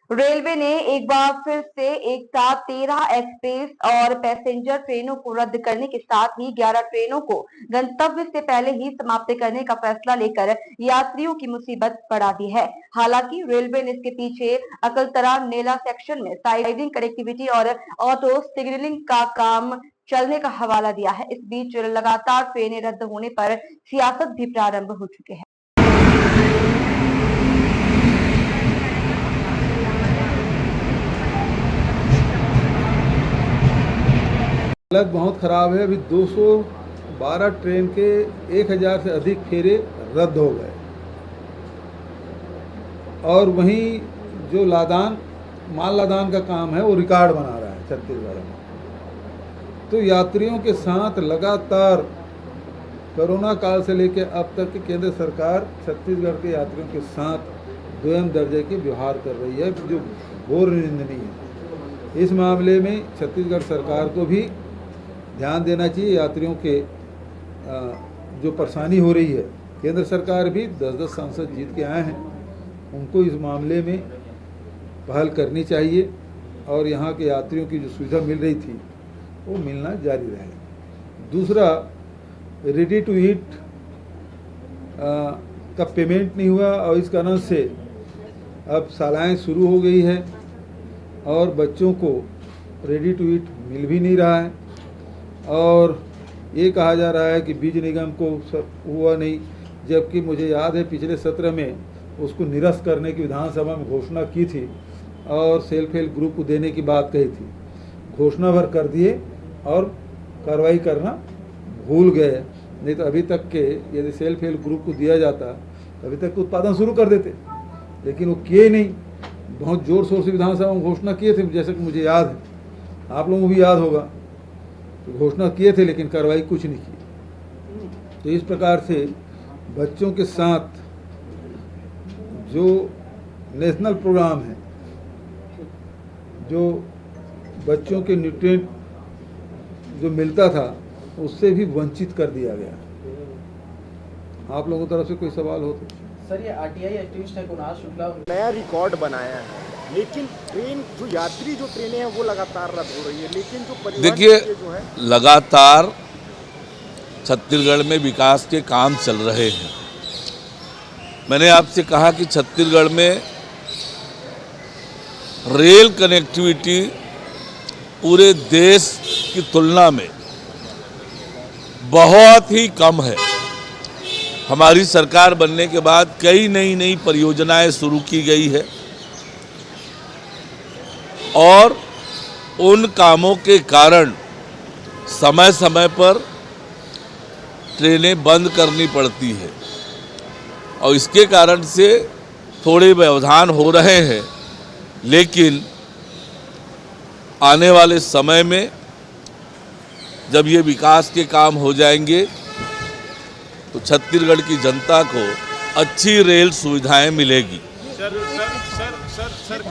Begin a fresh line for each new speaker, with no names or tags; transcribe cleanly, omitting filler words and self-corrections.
Railway ने एक बार फिर से एक साथ 13 एक्सप्रेस और पैसेंजर ट्रेनों को रद्द करने के साथ ही 11 ट्रेनों को गंतव्य से पहले ही समाप्त करने का फैसला लेकर यात्रियों की मुसीबत बढ़ा दी है। हालांकि रेलवे ने इसके पीछे अकलतरा नेला सेक्शन में साइडिंग कनेक्टिविटी और ऑटो सिग्नलिंग का काम चलने का हवाला दिया है। इस बीच लगातार ट्रेनें रद्द होने पर सियासत भी प्रारंभ हो चुके हैं।
हालत बहुत ख़राब है। अभी 212 ट्रेन के 1000 से अधिक फेरे रद्द हो गए और वहीं जो माल लादान का काम है वो रिकॉर्ड बना रहा है छत्तीसगढ़ में। तो यात्रियों के साथ लगातार कोरोना काल से लेकर अब तक की केंद्र सरकार छत्तीसगढ़ के यात्रियों के साथ दोयम दर्जे के व्यवहार कर रही है, जो घोर निंदनीय है। इस मामले में छत्तीसगढ़ सरकार को भी ध्यान देना चाहिए। यात्रियों के जो परेशानी हो रही है, केंद्र सरकार भी 10-10 सांसद जीत के आए हैं, उनको इस मामले में पहल करनी चाहिए और यहाँ के यात्रियों की जो सुविधा मिल रही थी वो मिलना जारी रहे। दूसरा, रेडी टू ईट का पेमेंट नहीं हुआ और इस कारण से अब शालाएँ शुरू हो गई है और बच्चों को रेडी टू ईट मिल भी नहीं रहा है और ये कहा जा रहा है कि बीज निगम को हुआ नहीं, जबकि मुझे याद है पिछले सत्र में उसको निरस्त करने की विधानसभा में घोषणा की थी और सेल्फ हेल्प ग्रुप को देने की बात कही थी। घोषणा भर कर दिए और कार्रवाई करना भूल गए। नहीं तो अभी तक के यदि सेल्फ हेल्प ग्रुप को दिया जाता अभी तक उत्पादन शुरू कर देते, लेकिन वो किए नहीं। बहुत जोर शोर से विधानसभा में घोषणा किए थे, जैसे कि मुझे याद है, आप लोगों को भी याद होगा, तो घोषणा किए थे लेकिन कार्रवाई कुछ नहीं की। तो इस प्रकार से बच्चों के साथ जो नेशनल प्रोग्राम है, जो बच्चों के न्यूट्रिएंट जो मिलता था उससे भी वंचित कर दिया गया। आप लोगों की तरफ से कोई सवाल हो तो?
सर, ये आरटीआई एक्टिविस्ट है कुणाल शुक्ला
नया रिकॉर्ड बनाया है, लेकिन ट्रेन जो ट्रेनें हैं वो लगातार रद्द हो रही है, लेकिन जो परिवहन
देखिए,
जो है
लगातार छत्तीसगढ़ में विकास के काम चल रहे हैं। मैंने आपसे कहा कि छत्तीसगढ़ में रेल कनेक्टिविटी पूरे देश की तुलना में बहुत ही कम है। हमारी सरकार बनने के बाद कई नई परियोजनाएं शुरू की गई है और उन कामों के कारण समय समय पर ट्रेनें बंद करनी पड़ती है और इसके कारण से थोड़े व्यवधान हो रहे हैं, लेकिन आने वाले समय में जब ये विकास के काम हो जाएंगे तो छत्तीसगढ़ की जनता को अच्छी रेल सुविधाएं मिलेगी।
सर